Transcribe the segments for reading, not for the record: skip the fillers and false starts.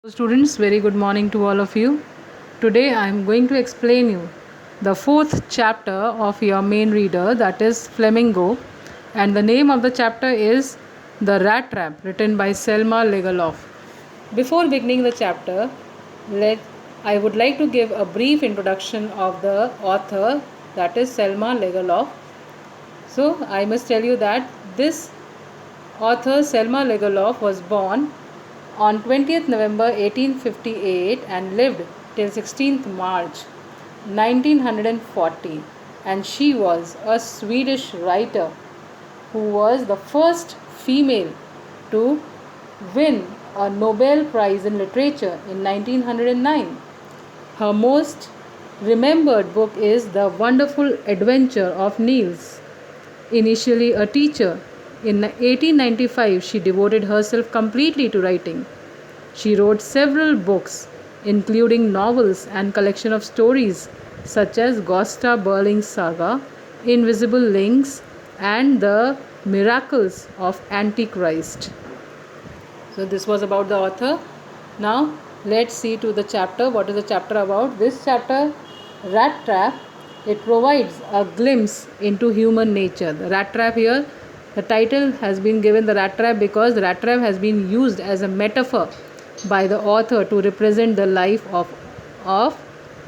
Students, very good morning to all of you. Today I am going to explain you the fourth chapter of your main reader, that is Flamingo, and the name of the chapter is The Rat Trap, written by Selma Lagerlof. Before beginning the chapter, let I would like to give a brief introduction of the author, that is Selma Lagerlof. So I must tell you that this author Selma Lagerlof was born on 20th November 1858 and lived till 16th March 1940, and she was a Swedish writer who was the first female to win a Nobel Prize in Literature in 1909. Her most remembered book is The Wonderful Adventure of Niels. Initially a teacher, in 1895 she devoted herself completely to writing. She wrote several books, including novels and collection of stories such as Gosta Berling's Saga, Invisible Links, and The Miracles of Antichrist. So this was about the author. Now let's see to the chapter. What is the chapter about? This chapter, Rat Trap, it provides a glimpse into human nature. The rat trap here, the title has been given the rat trap because the rat trap has been used as a metaphor by the author to represent the life of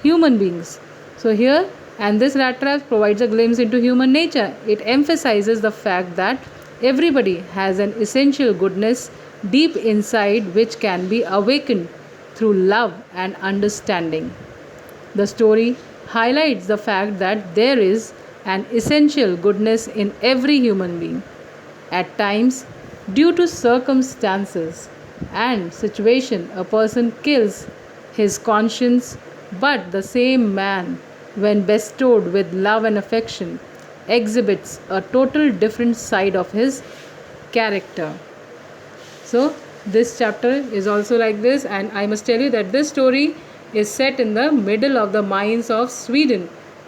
human beings. So here, and this rat trap provides a glimpse into human nature. It emphasizes the fact that everybody has an essential goodness deep inside which can be awakened through love and understanding. The story highlights the fact that there is an essential goodness in every human being. At times, due to circumstances and situation, a person kills his conscience, but the same man, when bestowed with love and affection, exhibits a total different side of his character. So this chapter is also like this, and I must tell you that this story is set in the middle of the mines of Sweden,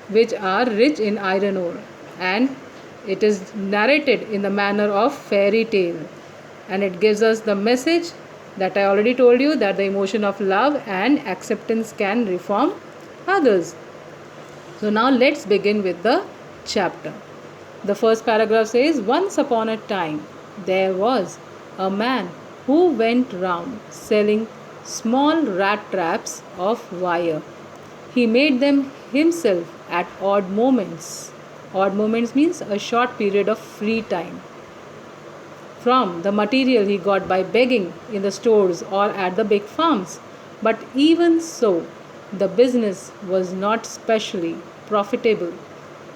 which are rich in iron ore, and it is narrated in the manner of fairy tale, and it gives us the message that I already told you, that the emotion of love and acceptance can reform others. So now let's begin with the chapter. The first paragraph says, once upon a time there was a man who went round selling small rat traps of wire. He made them himself at odd moments. Odd moments means a short period of free time from the material he got by begging in the stores or at the big farms. But even so, the business was not specially profitable.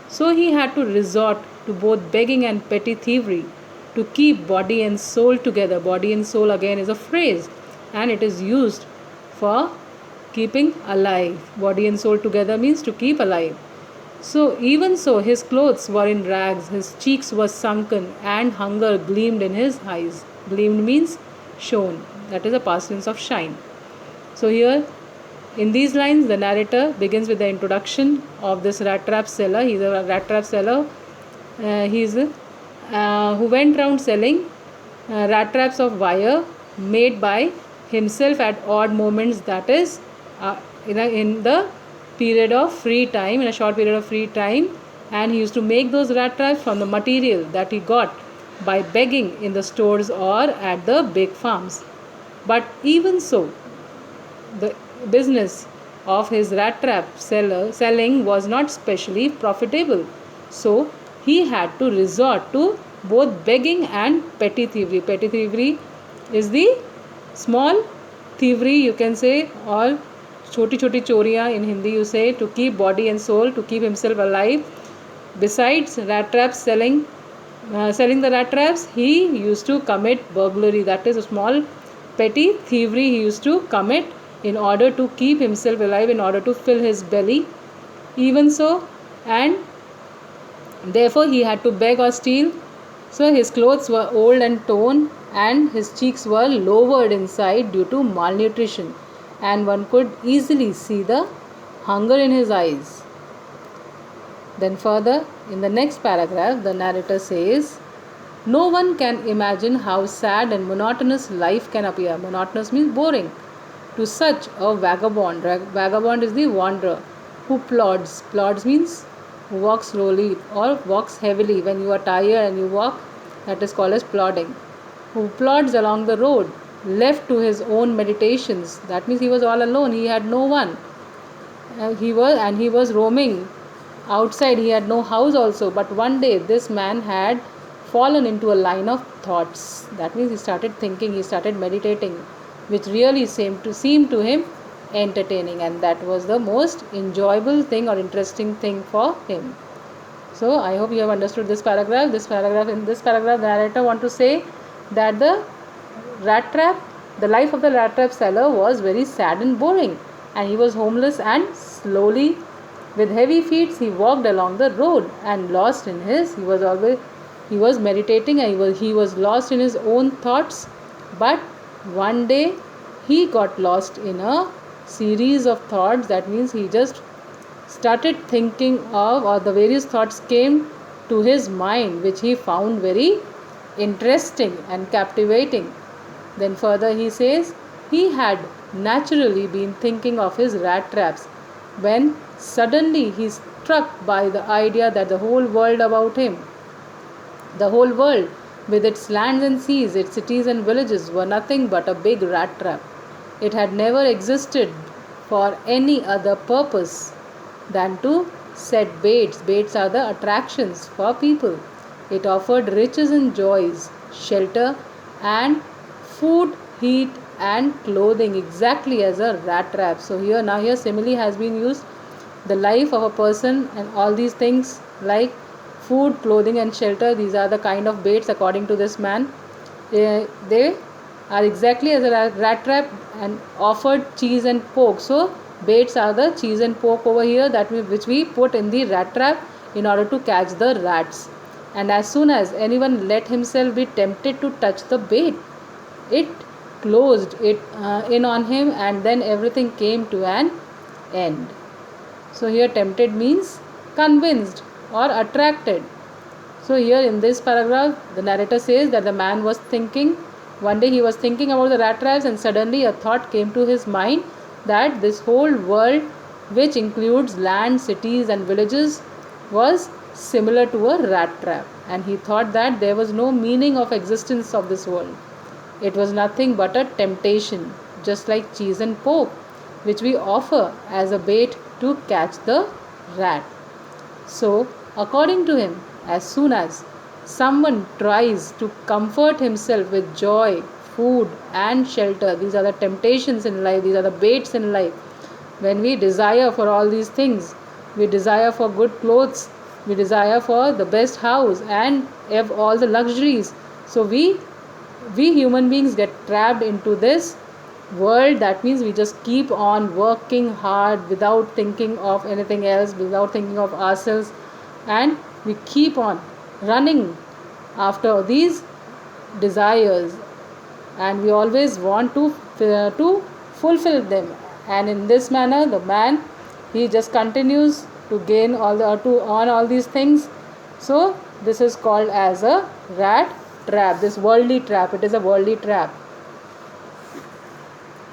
So he had to resort to both begging and petty thievery to keep body and soul together. Body and soul again is a phrase, and it is used for keeping alive. Body and soul together means to keep alive. So even so, his clothes were in rags, his cheeks were sunken, and hunger gleamed in his eyes. Gleamed means shone. That is a past tense of shine. So here, in these lines, the narrator begins with the introduction of this rat trap seller. He is a rat trap seller. Who went round selling rat traps of wire made by himself at odd moments. That is, in the period of free time, in a short period of free time, and he used to make those rat traps from the material that he got by begging in the stores or at the big farms. But even so, the business of his rat trap selling was not specially profitable. So he had to resort to both begging and petty thievery. Petty thievery is the small thievery, you can say, or choti choti choriya in Hindi you say, to keep body and soul, to keep himself alive. Besides rat traps selling the rat traps, he used to commit burglary. That is a small petty thievery he used to commit in order to keep himself alive, in order to fill his belly. Even so, and therefore he had to beg or steal. So his clothes were old and torn, and his cheeks were lowered inside due to malnutrition, and one could easily see the hunger in his eyes. Then further, in the next paragraph, the narrator says, no one can imagine how sad and monotonous life can appear. Monotonous means boring. to such a vagabond. Vagabond is the wanderer who plods. Plods means walks slowly or walks heavily. When you are tired and you walk, that is called as plodding. Who plods along the road, left to his own meditations. That means he was all alone. He had no one. He was roaming outside. He had no house also. But one day this man had fallen into a line of thoughts. That means he started thinking. He started meditating, which really seemed to him entertaining, and that was the most enjoyable thing or interesting thing for him. So I hope you have understood this paragraph. In this paragraph, the narrator want to say that rat trap, the life of the rat trap seller was very sad and boring, and he was homeless, and slowly, with heavy feet, he walked along the road and lost in his. He was meditating, and he was lost in his own thoughts. But one day he got lost in a series of thoughts. That means he just started thinking of, or the various thoughts came to his mind, which he found very interesting and captivating. Then further he says he had naturally been thinking of his rat traps when suddenly he struck by the idea that the whole world about him, the whole world with its lands and seas, its cities and villages, were nothing but a big rat trap. It had never existed for any other purpose than to set baits. Baits are the attractions for people. It offered riches and joys, shelter and food, heat and clothing, exactly as a rat trap. So here simile has been used. The life of a person and all these things like food, clothing and shelter, these are the kind of baits according to this man. They are exactly as a rat trap and offered cheese and pork. So baits are the cheese and pork over here which we put in the rat trap in order to catch the rats. And as soon as anyone let himself be tempted to touch the bait, it closed it in on him, and then everything came to an end. So here tempted means convinced or attracted. So here in this paragraph, the narrator says that the man was thinking, one day he was thinking about the rat traps, and suddenly a thought came to his mind that this whole world, which includes land, cities and villages, was similar to a rat trap. And he thought that there was no meaning of existence of this world. It was nothing but a temptation, just like cheese and pork, which we offer as a bait to catch the rat. So, according to him, as soon as someone tries to comfort himself with joy, food and shelter, these are the temptations in life, these are the baits in life. When we desire for all these things, we desire for good clothes, we desire for the best house and all the luxuries. So we human beings get trapped into this world. That means we just keep on working hard without thinking of anything else, without thinking of ourselves, and we keep on running after these desires, and we always want to fulfill them. And in this manner the man, he just continues to gain to earn all these things. So this is called as a rat trap, this worldly trap. It is a worldly trap.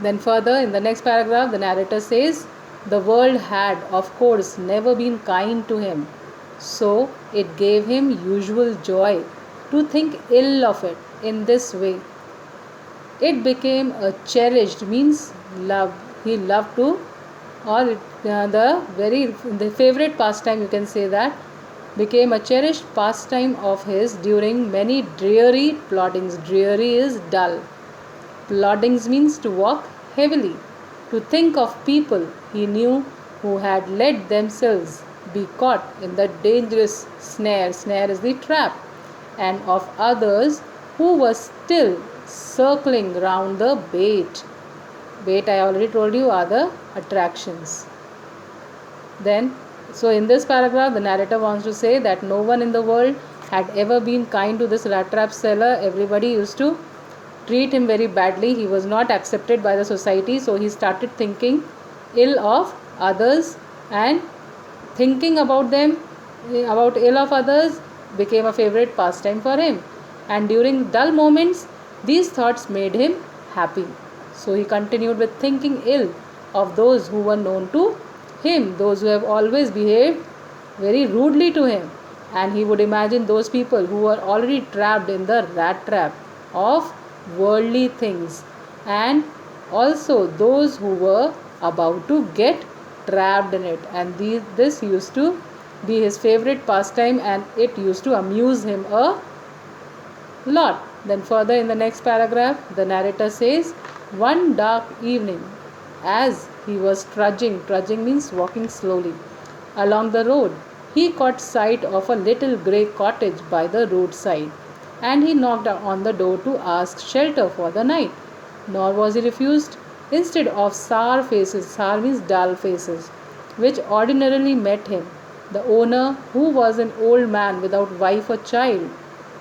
Then further in the next paragraph, the narrator says the world had of course never been kind to him, so it gave him usual joy to think ill of it in this way. It became a cherished, means love. He loved to, or the favorite pastime, you can say that, became a cherished pastime of his during many dreary ploddings. Dreary is dull. Ploddings means to walk heavily, to think of people he knew who had let themselves be caught in the dangerous snare. Snare is the trap. And of others who were still circling round the bait. Bait, I already told you, are the attractions. Then, so in this paragraph, the narrator wants to say that no one in the world had ever been kind to this rat trap seller. Everybody used to treat him very badly. He was not accepted by the society, so he started thinking ill of others, and thinking about ill of others became a favorite pastime for him. And during dull moments, these thoughts made him happy. So he continued with thinking ill of those who were known to him, those who have always behaved very rudely to him. And he would imagine those people who were already trapped in the rat trap of worldly things, and also those who were about to get trapped in it. And this used to be his favorite pastime, and it used to amuse him a lot. Then further in the next paragraph, the narrator says, one dark evening, as he was trudging means walking slowly, along the road, he caught sight of a little grey cottage by the roadside, and he knocked on the door to ask shelter for the night. Nor was he refused. Instead of sour means dull faces, which ordinarily met him, the owner, who was an old man without wife or child,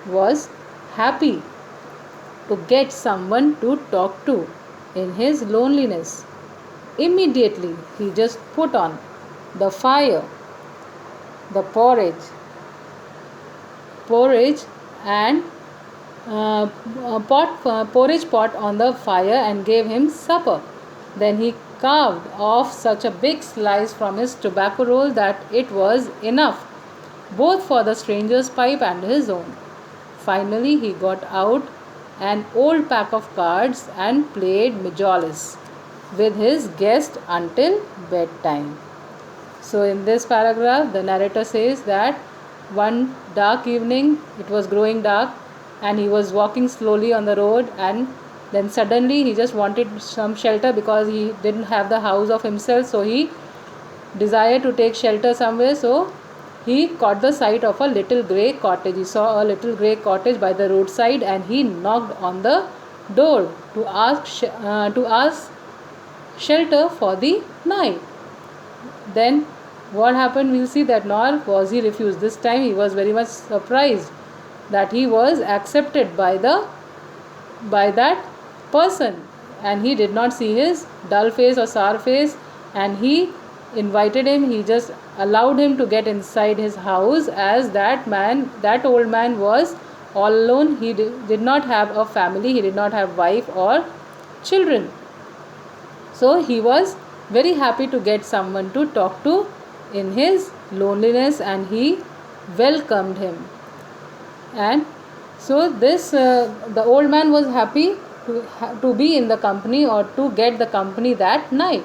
was happy to get someone to talk to in his loneliness. Immediately he just put on the fire, the porridge and porridge pot on the fire, and gave him supper. Then he carved off such a big slice from his tobacco roll that it was enough both for the stranger's pipe and his own. Finally he got out an old pack of cards and played Majolis with his guest until bedtime. So in this paragraph, the narrator says that one dark evening, it was growing dark, and he was walking slowly on the road, and then suddenly he just wanted some shelter because he didn't have the house of himself, so he desired to take shelter somewhere. So he caught the sight of a little grey cottage. He saw a little grey cottage by the roadside, and he knocked on the door to ask shelter for the night. Then what happened, we'll see that nor was he refused. This time he was very much surprised that he was accepted by that person, and he did not see his dull face or sour face, and he invited him. He just allowed him to get inside his house, as that old man was all alone. He did not have a family, he did not have wife or children. So he was very happy to get someone to talk to in his loneliness, and he welcomed him. And so the old man was happy to be in the company, or to get the company that night.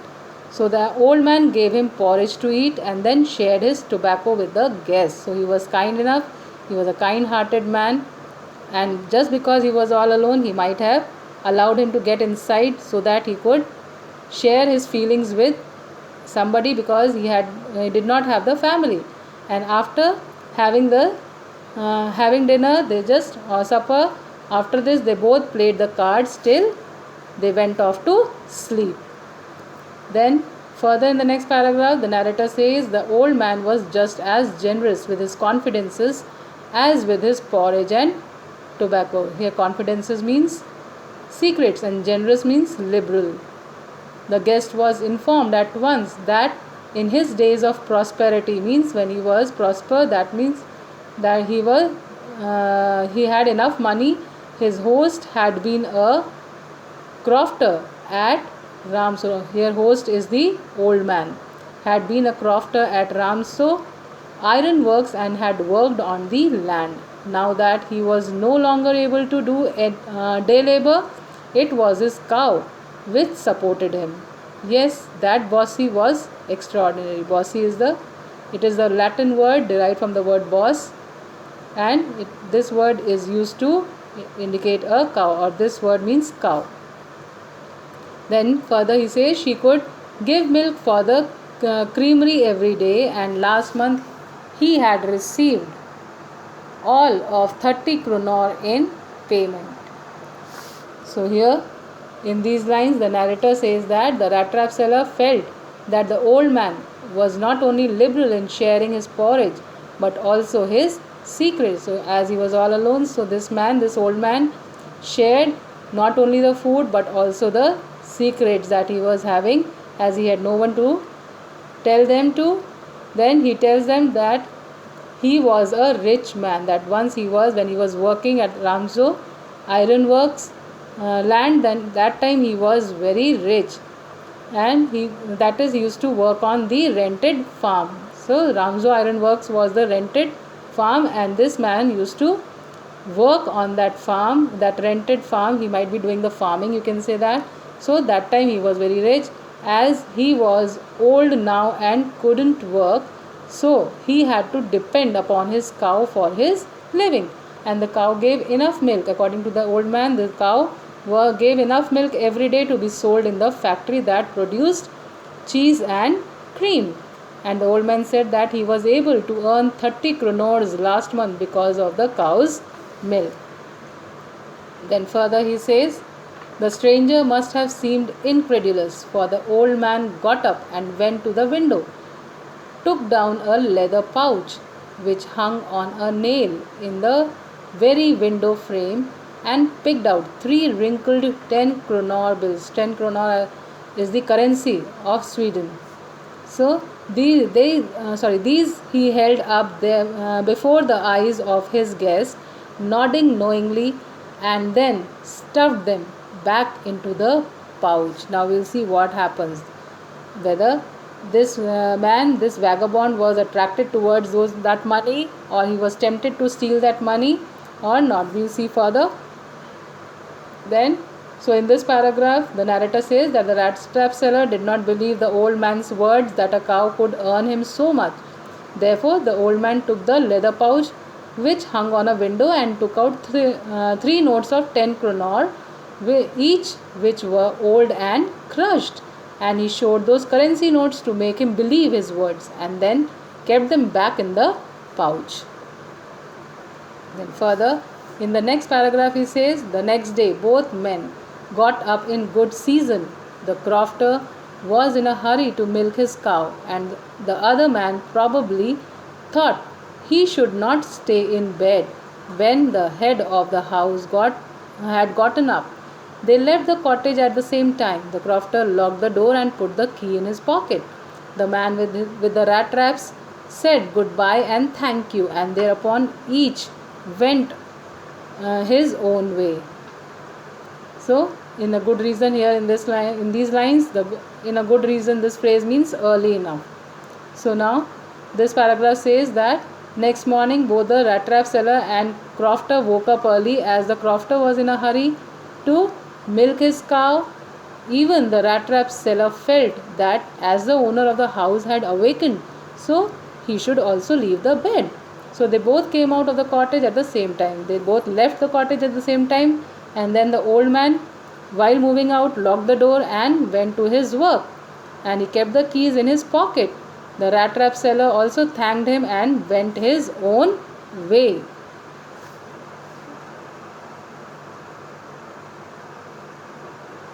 So the old man gave him porridge to eat, and then shared his tobacco with the guests. So he was kind enough, he was a kind-hearted man, and just because he was all alone, he might have allowed him to get inside so that he could share his feelings with somebody, because he did not have the family. And after having dinner, they just supper, after this they both played the cards till they went off to sleep. Then further in the next paragraph, the narrator says the old man was just as generous with his confidences as with his porridge and tobacco. Here confidences means secrets, and generous means liberal. The guest was informed at once that in his days of prosperity, means when he was prosper, that means that he had enough money. His host had been a crofter at Ramso. Here host is the old man. Had been a crofter at Ramso ironworks, and had worked on the land. Now that he was no longer able to do day labor, it was his cow which supported him. Yes, that bossy was extraordinary. Bossy is the Latin word derived from the word boss, and this word is used to indicate a cow, or this word means cow. Then further he says she could give milk for the creamery every day, and last month he had received all of 30 kroner in payment. So here in these lines, the narrator says that the rat trap seller felt that the old man was not only liberal in sharing his porridge, but also his secrets. So as he was all alone, so this old man shared not only the food but also the secrets that he was having, as he had no one to tell them to. Then he tells them that he was a rich man, that once when he was working at Ramso ironworks, land, then that time he was very rich, and he used to work on the rented farm. So Ramjo Iron Works was the rented farm, and this man used to work on that farm, that rented farm. He might be doing the farming, you can say that. So that time he was very rich. As he was old now and couldn't work, so he had to depend upon his cow for his living, and the cow gave enough milk. According to the old man, the cow gave enough milk every day to be sold in the factory that produced cheese and cream. And the old man said that he was able to earn 30 kronors last month because of the cow's milk. Then further he says, the stranger must have seemed incredulous, for the old man got up and went to the window, took down a leather pouch which hung on a nail in the very window frame, and picked out 3 wrinkled 10 kronor bills. 10 kronor is the currency of Sweden. So these he held up there before the eyes of his guest, nodding knowingly, and then stuffed them back into the pouch. Now we'll see what happens. Whether this this vagabond, was attracted towards that money, or he was tempted to steal that money or not. We'll see further. Then, so in this paragraph, the narrator says that the rat trap seller did not believe the old man's words that a cow could earn him so much. Therefore, the old man took the leather pouch which hung on a window and took out three notes of 10 kronor, each which were old and crushed. And he showed those currency notes to make him believe his words, and then kept them back in the pouch. Then further, in the next paragraph he says, the next day both men got up in good season. The crofter was in a hurry to milk his cow, and the other man probably thought he should not stay in bed when the head of the house had gotten up. They left the cottage at the same time. The crofter locked the door and put the key in his pocket. The man with the rat traps said goodbye and thank you, and thereupon each went his own way. So, in a good reason here in this line, in these lines, in a good reason, this phrase means early enough. So now, this paragraph says that next morning both the rat trap seller and crofter woke up early, as the crofter was in a hurry to milk his cow. Even the rat trap seller felt that as the owner of the house had awakened, so he should also leave the bed. So they both came out of the cottage at the same time. They both left the cottage at the same time, and then the old man, while moving out, locked the door and went to his work, and he kept the keys in his pocket. The rat trap seller also thanked him and went his own way.